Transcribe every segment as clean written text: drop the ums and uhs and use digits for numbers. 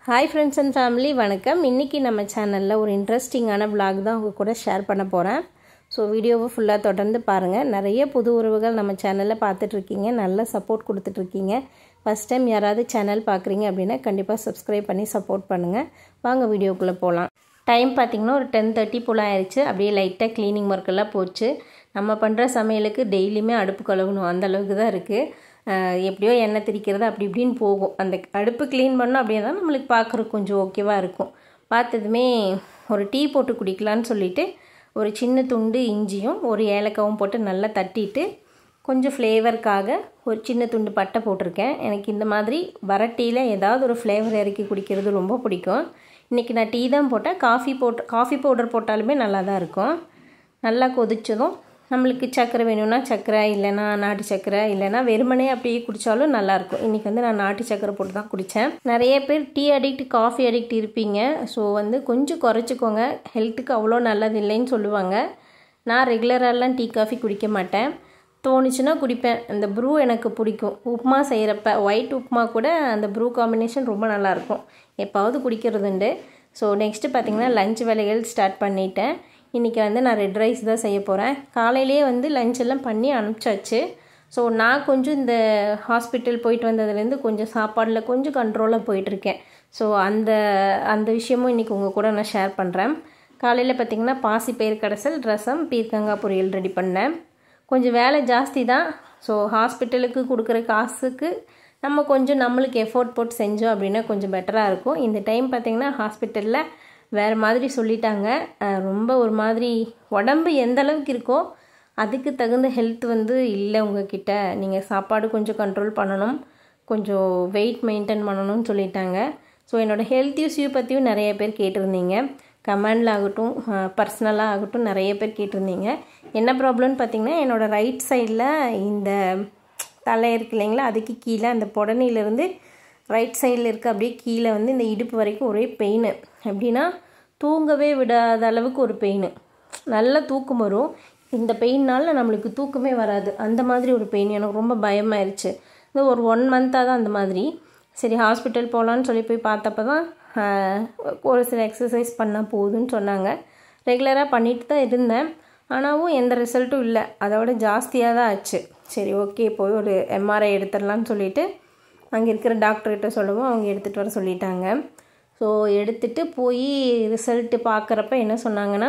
Hi friends and family, வணக்கம். இன்னைக்கு நம்ம சேனல்ல ஒரு இன்ட்ரஸ்டிங்கான vlog தான் உங்க கூட ஷேர் பண்ண போறேன். ஸோ வீடியோவை ஃபுல்லா தொடர்ந்து பாருங்க. நிறைய புது உறவுகள் நம்ம சேனல்ல பார்த்துட்டு இருக்கீங்க. நல்ல சப்போர்ட் கொடுத்துட்டு இருக்கீங்க. ஃபர்ஸ்ட் டைம் யாராவது சேனல் பார்க்குறீங்க அப்படின்னா கண்டிப்பா Subscribe பண்ணி சப்போர்ட் பண்ணுங்க. வாங்க வீடியோக்குள்ள போலாம். டைம் பாத்தீங்கன்னா ஒரு 10:30 போல ஆயிருச்சு. அப்படியே லைட்டா க்ளீனிங் வர்க் எல்லாம் போச்சு. நம்ம பண்ற சமையலுக்கு டெய்லியுமே அடுப்பு கழுவணும் அந்த அளவுக்கு தான் இருக்கு. எப்படியோ எண்ணெய் திரிக்கிறது அப்படி இப்படின்னு போகும். அந்த அடுப்பு க்ளீன் பண்ணோம் அப்படியே தான் நம்மளுக்கு பார்க்குறதுக்கு கொஞ்சம் ஓகேவாக இருக்கும். பார்த்ததுமே ஒரு டீ போட்டு குடிக்கலான்னு சொல்லிட்டு ஒரு சின்ன துண்டு இஞ்சியும் ஒரு ஏலக்காவும் போட்டு நல்லா தட்டிட்டு கொஞ்சம் ஃப்ளேவருக்காக ஒரு சின்ன துண்டு பட்டை போட்டிருக்கேன். எனக்கு இந்த மாதிரி வர டீயில் ஏதாவது ஒரு ஃப்ளேவர் இறக்கி குடிக்கிறது ரொம்ப பிடிக்கும். இன்றைக்கி நான் டீ தான் போட்டேன். காஃபி பவுடர் போட்டாலுமே நல்லா தான் இருக்கும். நல்லா கொதிச்சதும் நம்மளுக்கு சர்க்கரை வேணும்னா சர்க்கரை, இல்லைனா நாட்டு சர்க்கரை, இல்லைனா வெறுமனே அப்படியே குடித்தாலும் நல்லாயிருக்கும். இன்றைக்கி வந்து நான் நாட்டு சர்க்கரை போட்டு தான் குடித்தேன். நிறைய பேர் டீ அடிக்ட், காஃபி அடிக்ட் இருப்பீங்க. ஸோ வந்து கொஞ்சம் குறைச்சிக்கோங்க. ஹெல்த்துக்கு அவ்வளோ நல்லது இல்லைன்னு சொல்லுவாங்க. நான் ரெகுலராலாம் டீ காஃபி குடிக்க மாட்டேன். தோணுச்சுன்னா குடிப்பேன். அந்த ப்ரூ எனக்கு பிடிக்கும். உப்புமா செய்கிறப்ப ஒயிட் உப்புமா கூட அந்த ப்ரூ காம்பினேஷன் ரொம்ப நல்லாயிருக்கும். எப்பாவது குடிக்கிறதுண்டு. ஸோ நெக்ஸ்ட்டு பார்த்திங்கன்னா லஞ்ச் வேலைகள் ஸ்டார்ட் பண்ணிட்டேன். இன்றைக்கி வந்து நான் ரெட் ரைஸ் தான் செய்ய போகிறேன். காலையிலேயே வந்து லஞ்ச் எல்லாம் பண்ணி அனுப்பிச்சாச்சு. ஸோ நான் கொஞ்சம் இந்த ஹாஸ்பிட்டல் போயிட்டு வந்ததுலேருந்து கொஞ்சம் சாப்பாடில் கொஞ்சம் கண்ட்ரோலாக போயிட்டுருக்கேன். ஸோ அந்த விஷயமும் இன்றைக்கி உங்கள் கூட நான் ஷேர் பண்ணுறேன். காலையில் பார்த்திங்கன்னா பாசிப்பயிறு கடைசல், ரசம், பீர்க்கங்காய் பொரியல் ரெடி பண்ணேன். கொஞ்சம் வேலை ஜாஸ்தி தான். ஸோ ஹாஸ்பிட்டலுக்கு கொடுக்குற காசுக்கு நம்ம கொஞ்சம் நம்மளுக்கு எஃபோர்ட் போட்டு செஞ்சோம் அப்படின்னா கொஞ்சம் பெட்டராக இருக்கும். இந்த டைம் பார்த்திங்கன்னா ஹாஸ்பிட்டலில் வேறு மாதிரி சொல்லிட்டாங்க. ரொம்ப ஒரு மாதிரி உடம்பு எந்த அளவுக்கு இருக்கோ அதுக்கு தகுந்த ஹெல்த் வந்து இல்லை உங்ககிட்ட. நீங்கள் சாப்பாடு கொஞ்சம் கண்ட்ரோல் பண்ணணும், கொஞ்சம் வெயிட் மெயின்டைன் பண்ணணும்னு சொல்லிட்டாங்க. ஸோ என்னோடய ஹெல்த் இஷ்யூ பற்றியும் நிறைய பேர் கேட்டிருந்தீங்க. கமெண்டில் ஆகட்டும், பர்சனலாக ஆகட்டும் நிறைய பேர் கேட்டிருந்தீங்க. என்ன ப்ராப்ளம்னு பார்த்தீங்கன்னா என்னோடய ரைட் சைடில் இந்த தலை இருக்கு இல்லைங்களா, அதுக்கு கீழே அந்த புடனையிலேருந்து ரைட் சைடில் இருக்க அப்படியே கீழே வந்து இந்த இடுப்பு வரைக்கும் ஒரே பெயின். எப்படின்னா தூங்கவே விடாத அளவுக்கு ஒரு பெயின். நல்லா தூக்கம் வரும். இந்த பெயினால் நம்மளுக்கு தூக்கமே வராது. அந்த மாதிரி ஒரு பெயின். எனக்கு ரொம்ப பயமாயிருச்சு. இந்த ஒரு 1 மந்த்தாக தான் அந்த மாதிரி. சரி ஹாஸ்பிட்டல் போகலான்னு சொல்லி போய் பார்த்தப்ப தான் ஒரு சில எக்ஸசைஸ் பண்ணால் போகுதுன்னு சொன்னாங்க. ரெகுலராக பண்ணிட்டு தான் இருந்தேன். ஆனாலும் எந்த ரிசல்ட்டும் இல்லை. அதோட ஜாஸ்தியாக தான் ஆச்சு. சரி ஓகே போய் ஒரு MRI எடுத்துடலான்னு சொல்லிவிட்டு அங்கே இருக்கிற டாக்டர்கிட்ட சொல்லவும் அவங்க எடுத்துகிட்டு வர சொல்லிட்டாங்க. ஸோ எடுத்துகிட்டு போய் ரிசல்ட்டு பார்க்குறப்ப என்ன சொன்னாங்கன்னா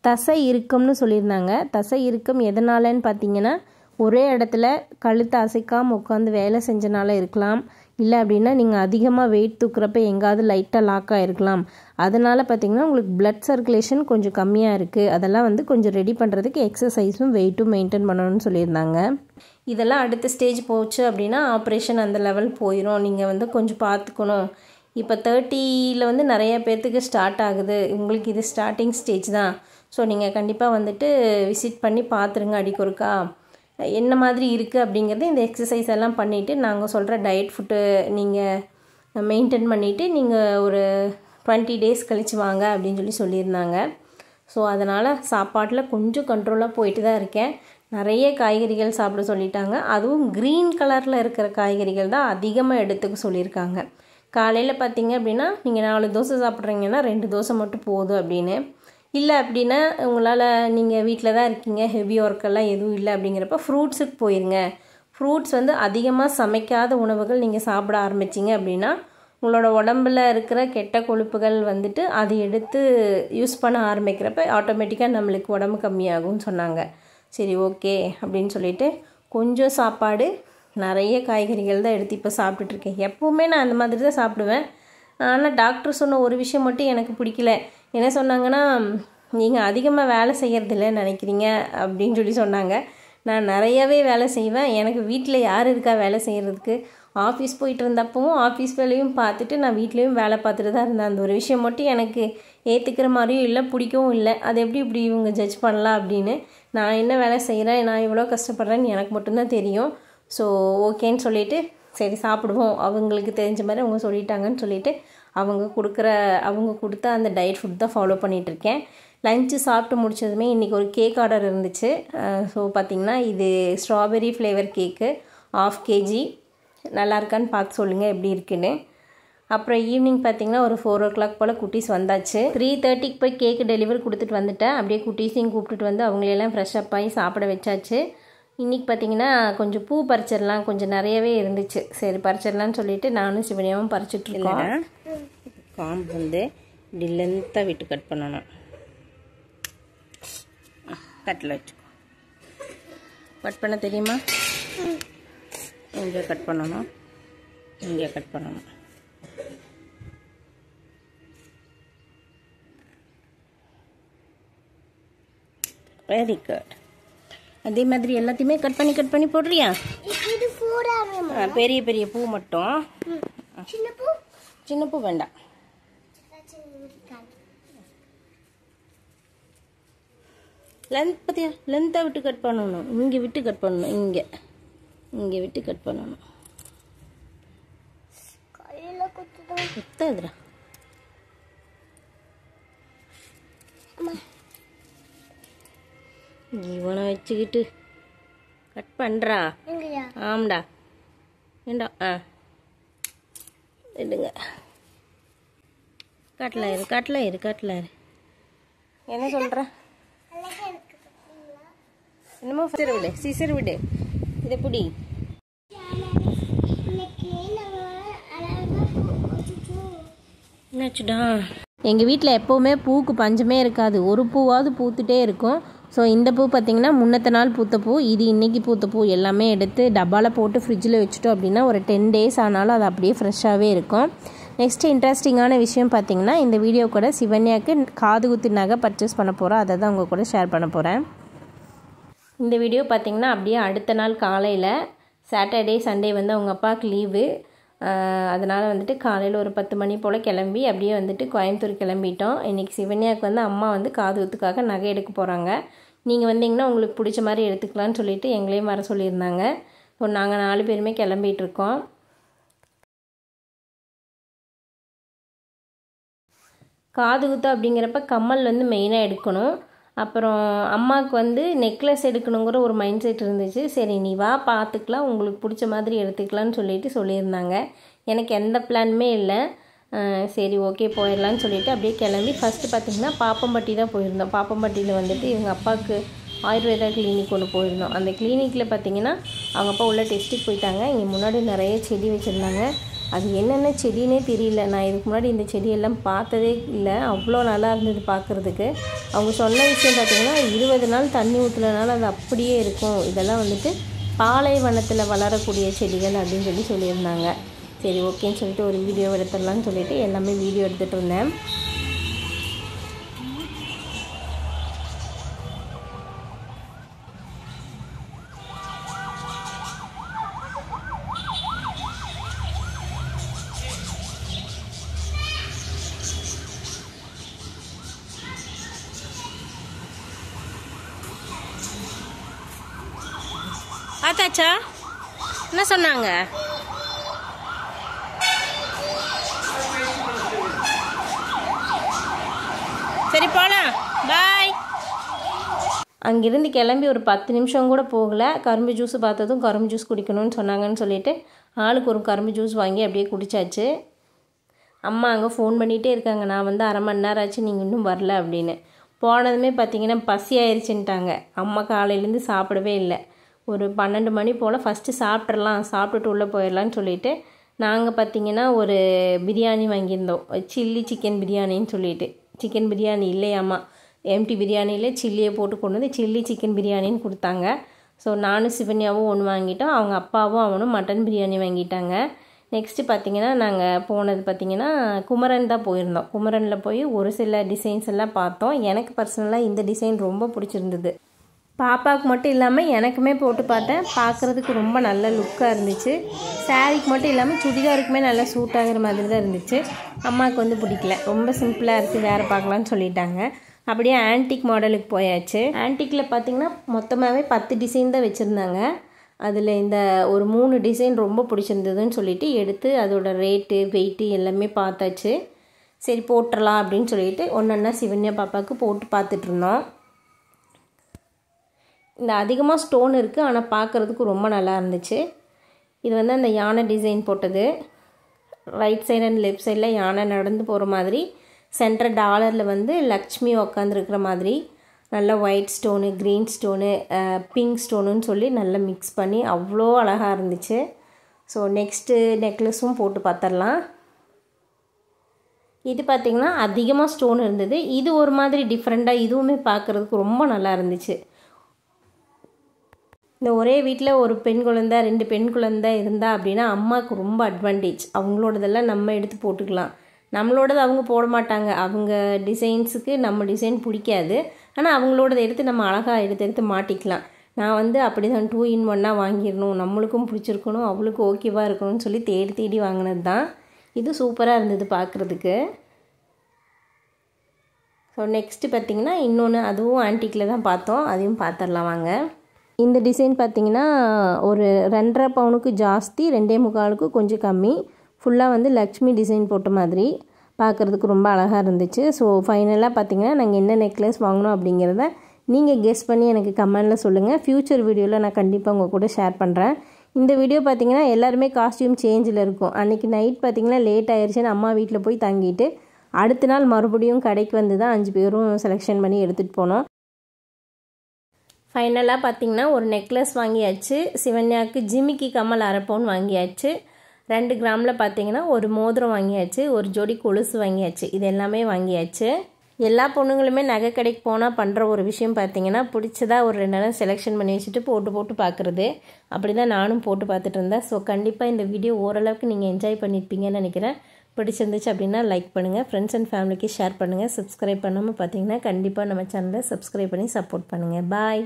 தசை இறுக்கம்னு சொல்லியிருந்தாங்க. தசை இறுக்கம் எதனாலன்னு பார்த்தீங்கன்னா ஒரே இடத்துல கழுத்தை அசைக்காமல் உட்காந்து வேலை செஞ்சனால இருக்கலாம். இல்லை அப்படின்னா நீங்கள் அதிகமாக வெயிட் தூக்குறப்ப எங்காவது லைட்டாக லாக் ஆகிருக்கலாம். அதனால் பார்த்திங்கன்னா உங்களுக்கு பிளட் சர்க்குலேஷன் கொஞ்சம் கம்மியாக இருக்குது. அதெல்லாம் வந்து கொஞ்சம் ரெடி பண்ணுறதுக்கு எக்ஸசைஸும் வெயிட்டும் மெயின்டைன் பண்ணணும்னு சொல்லியிருந்தாங்க. இதெல்லாம் அடுத்த ஸ்டேஜ் போச்சு அப்படின்னா ஆப்ரேஷன் அந்த லெவல் போயிடும். நீங்கள் வந்து கொஞ்சம் பார்த்துக்கணும். இப்போ 30ல் வந்து நிறைய பேர்த்துக்கு ஸ்டார்ட் ஆகுது. உங்களுக்கு இது ஸ்டார்டிங் ஸ்டேஜ் தான். ஸோ நீங்கள் கண்டிப்பாக வந்துட்டு விசிட் பண்ணி பார்த்துருங்க அடிக்கொருக்கா என்ன மாதிரி இருக்குது அப்படிங்கிறது. இந்த எக்ஸசைஸ் எல்லாம் பண்ணிவிட்டு நாங்கள் சொல்கிற டயட் ஃபுட்டு நீங்கள் மெயின்டைன் பண்ணிவிட்டு நீங்கள் ஒரு 20 டேஸ் கழித்து வாங்க அப்படின்னு சொல்லியிருந்தாங்க. ஸோ அதனால் சாப்பாட்டில் கொஞ்சம் கண்ட்ரோலாக போயிட்டு தான் இருக்கேன். நிறைய காய்கறிகள் சாப்பிட சொல்லிட்டாங்க. அதுவும் க்ரீன் கலரில் இருக்கிற காய்கறிகள் தான் அதிகமாக எடுத்துக்க சொல்லியிருக்காங்க. காலையில் பார்த்தீங்க அப்படின்னா நீங்கள் 4 தோசை சாப்பிட்றீங்கன்னா 2 தோசை மட்டும் போதும் அப்படின்னு. இல்லை அப்படின்னா உங்களால் நீங்கள் வீட்டில் தான் இருக்கீங்க, ஹெவி ஒர்க்கெல்லாம் எதுவும் இல்லை அப்படிங்கிறப்ப ஃப்ரூட்ஸுக்கு போயிருங்க. ஃப்ரூட்ஸ் வந்து அதிகமாக சமைக்காத உணவுகள் நீங்கள் சாப்பிட ஆரம்பிச்சிங்க அப்படின்னா உங்களோட உடம்பில் இருக்கிற கெட்ட கொழுப்புகள் வந்துட்டு அதை எடுத்து யூஸ் பண்ண ஆரம்பிக்கிறப்ப ஆட்டோமேட்டிக்காக நம்மளுக்கு உடம்பு கம்மியாகும்னு சொன்னாங்க. சரி ஓகே அப்படின்னு சொல்லிட்டு கொஞ்சம் சாப்பாடு, நிறைய காய்கறிகள் தான் எடுத்து இப்போ சாப்பிட்டுட்ருக்கேன். எப்போவுமே நான் அந்த மாதிரி தான் சாப்பிடுவேன். ஆனால் டாக்டர் சொன்ன ஒரு விஷயம் மட்டும் எனக்கு பிடிக்கல. என்ன சொன்னாங்கன்னா நீங்கள் அதிகமாக வேலை செய்கிறதில்லன்னு நினைக்கிறீங்க அப்படின்னு சொன்னாங்க. நான் நிறையவே வேலை செய்வேன். எனக்கு வீட்டில் யார் இருக்கா வேலை செய்கிறதுக்கு? ஆஃபீஸ் போயிட்டு இருந்தப்பவும் ஆஃபீஸ் வேலையும் பார்த்துட்டு நான் வீட்லேயும் வேலை பார்த்துட்டு தான் இருந்தேன். அந்த ஒரு விஷயம் மட்டும் எனக்கு ஏற்றுக்கிற மாதிரியும் இல்லை, பிடிக்கவும் இல்லை. அது எப்படி இப்படி இவங்க ஜட்ஜ் பண்ணலாம் அப்படின்னு. நான் என்ன வேலை செய்கிறேன், நான் எவ்வளோ கஷ்டப்படுறேன்னு எனக்கு மட்டும்தான் தெரியும். ஸோ ஓகேன்னு சொல்லிவிட்டு சரி சாப்பிடுவோம், அவங்களுக்கு தெரிஞ்ச மாதிரி அவங்க சொல்லிட்டாங்கன்னு சொல்லிவிட்டு அவங்க கொடுத்த அந்த டயட் ஃபுட் தான் ஃபாலோ பண்ணிகிட்ருக்கேன். லஞ்சு சாப்பிட்டு முடிச்சதுமே இன்றைக்கி ஒரு கேக் ஆர்டர் இருந்துச்சு. ஸோ பார்த்திங்கன்னா இது ஸ்ட்ராபெரி ஃப்ளேவர் கேக்கு 1/2 kg. நல்லா இருக்கான்னு பார்த்து சொல்லுங்கள் எப்படி இருக்குன்னு. அப்புறம் ஈவினிங் பார்த்திங்கன்னா ஒரு 4 o'clock போல் குட்டீஸ் வந்தாச்சு. 3:30க்கு போய் கேக்கு டெலிவரி கொடுத்துட்டு வந்துட்டேன். அப்படியே குட்டீஸையும் கூப்பிட்டுட்டு வந்து அவங்களையெல்லாம் ஃப்ரெஷ்அப் ஆகி சாப்பிட வச்சாச்சு. இன்றைக்கி பார்த்திங்கன்னா கொஞ்சம் பூ பறிச்சிடலாம், கொஞ்சம் நிறையவே இருந்துச்சு. சரி பறிச்சிடலான்னு சொல்லிவிட்டு நானும் சிவனியாவும் பறிச்சிட்ருக்கோம். காம்பு வந்து இப்படி லென்த்தாக விட்டு கட் பண்ணணும். கட்டில் வச்சு கட் பண்ண தெரியுமா? இங்கே கட் பண்ணணும், இங்கே கட் பண்ணணும். Very good. அதே மாதிரி எல்லாத்தையுமே கட் பண்ணி போடுறியா? பெரிய பெரிய பூ மட்டும், சின்ன பூ வேண்டாம். லென்த் பார்த்தியா, லென்த்தாக விட்டு கட் பண்ணணும். இங்கே விட்டு கட் பண்ணணும், இங்கே விட்டு கட் பண்ணணும். குத்தாதுடா. இவனை வச்சுக்கிட்டு கட் பண்ணுறா. ஆமாடா வேண்டாம். எடுங்க. காட்டில் இரு. என்ன சொல்கிற? என்னமோ சீசர் விடு. இதை பிடி. என்னாச்சுடா? எங்கள் வீட்டில் எப்போவுமே பூவுக்கு பஞ்சமே இருக்காது. ஒரு பூவாவது பூத்துட்டே இருக்கும். ஸோ இந்த பூ பார்த்திங்கன்னா முன்னத்த நாள் பூத்த பூ, இது இன்றைக்கி பூத்த பூ. எல்லாமே எடுத்து டப்பாவில் போட்டு ஃப்ரிட்ஜில் வச்சுட்டோம் அப்படின்னா ஒரு 10 days ஆனாலும் அது அப்படியே ஃப்ரெஷ்ஷாகவே இருக்கும். நெக்ஸ்ட்டு இன்ட்ரெஸ்டிங்கான விஷயம் பார்த்திங்கன்னா, இந்த வீடியோ கூட சிவன்யாவுக்கு காது குத்து நகை பர்ச்சேஸ் பண்ண போகிறோம். அதை தான் உங்கள் கூட ஷேர் பண்ண போகிறேன். இந்த வீடியோ பார்த்திங்கன்னா அப்படியே அடுத்த நாள் காலையில், சாட்டர்டே சண்டே வந்து அவங்க அப்பாவுக்கு லீவு. அதனால் வந்துட்டு காலையில் ஒரு 10 மணி போல் கிளம்பி அப்படியே வந்துட்டு கோயம்புத்தூர் கிளம்பிட்டோம். இன்றைக்கி சிவன்யாவுக்கு வந்து அம்மா வந்து காது குத்துக்காக நகை எடுக்க போகிறாங்க. நீங்கள் வந்தீங்கன்னா உங்களுக்கு பிடிச்ச மாதிரி எடுத்துக்கலான்னு சொல்லிவிட்டு எங்களையும் வர சொல்லியிருந்தாங்க. ஸோ நாங்கள் 4 பேருமே கிளம்பிகிட்ருக்கோம். காது குத்து அப்படிங்கிறப்ப கம்மல் வந்து மெயினாக எடுக்கணும். அப்புறம் அம்மாவுக்கு வந்து நெக்லஸ் எடுக்கணுங்கிற ஒரு மைண்ட் செட் இருந்துச்சு. சரி நீ வா பார்த்துக்கலாம், உங்களுக்கு பிடிச்ச மாதிரி எடுத்துக்கலான்னு சொல்லியிருந்தாங்க. எனக்கு எந்த பிளானுமே இல்லை. சரி ஓகே போயிடலான்னு சொல்லிவிட்டு அப்படியே கிளம்பி ஃபஸ்ட்டு பார்த்திங்கன்னா பாப்பம்பட்டி தான் போயிருந்தோம். பாப்பம்பட்டியில் வந்துட்டு இவங்க அப்பாவுக்கு ஆயுர்வேதா கிளினிக் ஒன்று போயிருந்தோம். அந்த கிளினிக்கில் பார்த்திங்கன்னா அவங்க அப்பா உள்ள டெஸ்ட்டுக்கு போயிட்டாங்க. இங்கே முன்னாடி நிறைய செடி வச்சுருந்தாங்க. அது என்னென்ன செடினே தெரியல. நான் இதுக்கு முன்னாடி இந்த செடியெல்லாம் பார்த்ததே இல்லை. அவ்வளோ நல்லா இருந்தது பார்க்குறதுக்கு. அவங்க சொன்ன விஷயம் பார்த்திங்கன்னா 20 நாள் தண்ணி ஊற்றுலனால அது அப்படியே இருக்கும். இதெல்லாம் வந்துட்டு பாலைவனத்தில் வளரக்கூடிய செடிகள் அப்படின்னு சொல்லியிருந்தாங்க. சரி ஓகேன்னு சொல்லிட்டு ஒரு வீடியோ எடுத்துடலான்னு சொல்லிட்டு எல்லாமே வீடியோ எடுத்துகிட்டு இருந்தேன். ஆத்தாச்சா என்ன சொன்னாங்க? சரி போகலாம், பாய். அங்கேருந்து கிளம்பி ஒரு 10 நிமிஷம் கூட போகலை. கரும்பு ஜூஸ் பார்த்ததும் கரும்பு ஜூஸ் குடிக்கணும்னு சொன்னாங்கன்னு சொல்லிட்டு ஆளுக்கு ஒரு கரும்பு ஜூஸ் வாங்கி அப்படியே குடித்தாச்சு. அம்மா அங்கே ஃபோன் பண்ணிகிட்டே இருக்காங்க, நான் வந்து 1/2 மணி நேரம் ஆச்சு நீங்கள் இன்னும் வரல அப்படின்னு. போனதுமே பார்த்திங்கன்னா பசி ஆயிடுச்சுன்ட்டாங்க. அம்மா காலையிலேருந்து சாப்பிடவே இல்லை. ஒரு 12 மணி போல் ஃபஸ்ட்டு சாப்பிட்டுட்டு உள்ளே போயிடலான்னு சொல்லிவிட்டு நாங்கள் பார்த்திங்கன்னா ஒரு பிரியாணி வாங்கியிருந்தோம். சில்லி சிக்கன் பிரியாணின்னு சொல்லிட்டு. சிக்கன் பிரியாணி இல்லையாம்மா, எம்டி பிரியாணியில் சில்லியை போட்டு கொண்டு வந்து சில்லி சிக்கன் பிரியாணின்னு கொடுத்தாங்க. ஸோ நானும் சிவன்யாவும் ஒன்று வாங்கிட்டோம். அவங்க அப்பாவும் அவனும் மட்டன் பிரியாணி வாங்கிட்டாங்க. நெக்ஸ்ட்டு பார்த்திங்கன்னா நாங்கள் போனது பார்த்திங்கன்னா குமரன் தான் போயிருந்தோம். குமரனில் போய் ஒரு சில டிசைன்ஸ் எல்லாம் பார்த்தோம். எனக்கு பர்சனலாக இந்த டிசைன் ரொம்ப பிடிச்சிருந்தது. பாப்பாவுக்கு மட்டும் இல்லாமல் எனக்குமே போட்டு பார்த்தேன். பார்க்குறதுக்கு ரொம்ப நல்ல லுக்காக இருந்துச்சு. சாரீக்கு மட்டும் இல்லாமல் சுடிதாருக்குமே நல்லா சூட் ஆகிற மாதிரி தான் இருந்துச்சு. அம்மாவுக்கு வந்து பிடிக்கல, ரொம்ப சிம்பிளாக இருக்குது, வேறு பார்க்கலான்னு சொல்லிட்டாங்க. அப்படியே ஆன்டிக் மாடலுக்கு போயாச்சு. ஆன்டிக்கில் பார்த்திங்கன்னா மொத்தமாகவே 10 டிசைன் தான் வச்சுருந்தாங்க. அதில் இந்த ஒரு 3 டிசைன் ரொம்ப பிடிச்சிருந்ததுன்னு சொல்லிட்டு எடுத்து அதோட ரேட்டு வெயிட்டு எல்லாமே பார்த்தாச்சு. சரி போட்டுடலாம் அப்படின்னு சொல்லிட்டு ஒன்றா சிவன்யா பாப்பாவுக்கு போட்டு பார்த்துட்ருந்தோம். இந்த அதிகமாக ஸ்டோன் இருக்குது, ஆனால் பார்க்குறதுக்கு ரொம்ப நல்லா இருந்துச்சு. இது வந்து அந்த யானை டிசைன் போட்டது ரைட் சைடு அண்ட் லெஃப்ட் சைடில் யானை நடந்து போகிற மாதிரி, சென்டர் டாலரில் வந்து லக்ஷ்மி உக்காந்துருக்கிற மாதிரி நல்ல white stone, green stone, pink ஸ்டோனுன்னு சொல்லி நல்லா மிக்ஸ் பண்ணி அவ்வளோ அழகாக இருந்துச்சு. ஸோ நெக்ஸ்ட்டு நெக்லஸும் போட்டு பார்த்துடலாம். இது பார்த்திங்கன்னா அதிகமாக ஸ்டோன் இருந்தது. இது ஒரு மாதிரி டிஃப்ரெண்ட்டாக, இதுவுமே பார்க்குறதுக்கு ரொம்ப நல்லா இருந்துச்சு. இந்த ஒரே வீட்டில் ஒரு பெண் குழந்தை 2 பெண் குழந்தை இருந்தால் அப்படின்னா அம்மாவுக்கு ரொம்ப அட்வான்டேஜ். அவங்களோடதெல்லாம் நம்ம எடுத்து போட்டுக்கலாம். நம்மளோடது அவங்க போட மாட்டாங்க. அவங்க டிசைன்ஸுக்கு நம்ம டிசைன் பிடிக்காது. ஆனால் அவங்களோடதை எடுத்து நம்ம அழகாக எடுத்து மாட்டிக்கலாம். நான் வந்து அப்படி தான் 2 in 1 வாங்கிடணும், நம்மளுக்கும் பிடிச்சிருக்கணும், அவளுக்கும் ஓகேவாக இருக்கணும்னு சொல்லி தேடி வாங்கினது தான். இது சூப்பராக இருந்தது பார்க்குறதுக்கு. ஸோ நெக்ஸ்ட்டு பார்த்திங்கன்னா இன்னொன்று, அதுவும் ஆன்டிக்கில் தான் பார்த்தோம், அதையும் பார்த்துடலாம் வாங்க. இந்த டிசைன் பார்த்திங்கன்னா ஒரு 2.5 பவுனுக்கு ஜாஸ்தி, 2.25க்கு கொஞ்சம் கம்மி, ஃபுல்லாக வந்து லக்ஷ்மி டிசைன் போட்ட மாதிரி பார்க்குறதுக்கு ரொம்ப அழகாக இருந்துச்சு. ஸோ ஃபைனலாக பார்த்திங்கன்னா நாங்கள் என்ன நெக்லஸ் வாங்கினோம் அப்படிங்கிறத நீங்கள் கெஸ் பண்ணி எனக்கு கமெண்டில் சொல்லுங்கள். ஃப்யூச்சர் வீடியோவில் நான் கண்டிப்பாக உங்கள் கூட ஷேர் பண்ணுறேன். இந்த வீடியோ பார்த்திங்கன்னா எல்லாருமே காஸ்டியூம் சேஞ்சில் இருக்கும். அன்றைக்கி நைட் பார்த்திங்கன்னா லேட் ஆயிடுச்சுன்னு அம்மா வீட்டில் போய் தங்கிட்டு அடுத்த நாள் மறுபடியும் கடைக்கு வந்து தான் 5 பேரும் செலெக்ஷன் பண்ணி எடுத்துகிட்டு போனோம். ஃபைனலாக பார்த்திங்கன்னா ஒரு நெக்லஸ் வாங்கியாச்சு, சிவன்யாவுக்கு ஜிமிக்கி கம்மல் 1/2 பவுன் வாங்கியாச்சு, 2 கிராமில் பார்த்திங்கன்னா ஒரு மோதிரம் வாங்கியாச்சு, ஒரு ஜோடி கொலுசு வாங்கியாச்சு. இது எல்லாமே வாங்கியாச்சு. எல்லா பொண்ணுங்களுமே நகை கடைக்கு போனால் பண்ணுற ஒரு விஷயம் பார்த்திங்கன்னா பிடிச்சதா ஒரு 2 நாள் செலெக்ஷன் பண்ணி வச்சுட்டு போட்டு பார்க்குறது. அப்படி தான் நானும் போட்டு பார்த்துட்டு இருந்தேன். ஸோ கண்டிப்பாக இந்த வீடியோ ஓரளவுக்கு நீங்கள் என்ஜாய் பண்ணியிருப்பீங்கன்னு நினைக்கிறேன். பிடிச்சிருந்துச்சு அப்படின்னா லைக் பண்ணுங்கள், ஃப்ரெண்ட்ஸ் அண்ட் ஃபேமிலிக்கு ஷேர் பண்ணுங்கள். சப்ஸ்கிரைப் பண்ணாமல் பார்த்தீங்கன்னா கண்டிப்பாக நம்ம சேனலை சப்ஸ்கிரைப் பண்ணி சப்போர்ட் பண்ணுங்கள். பாய்.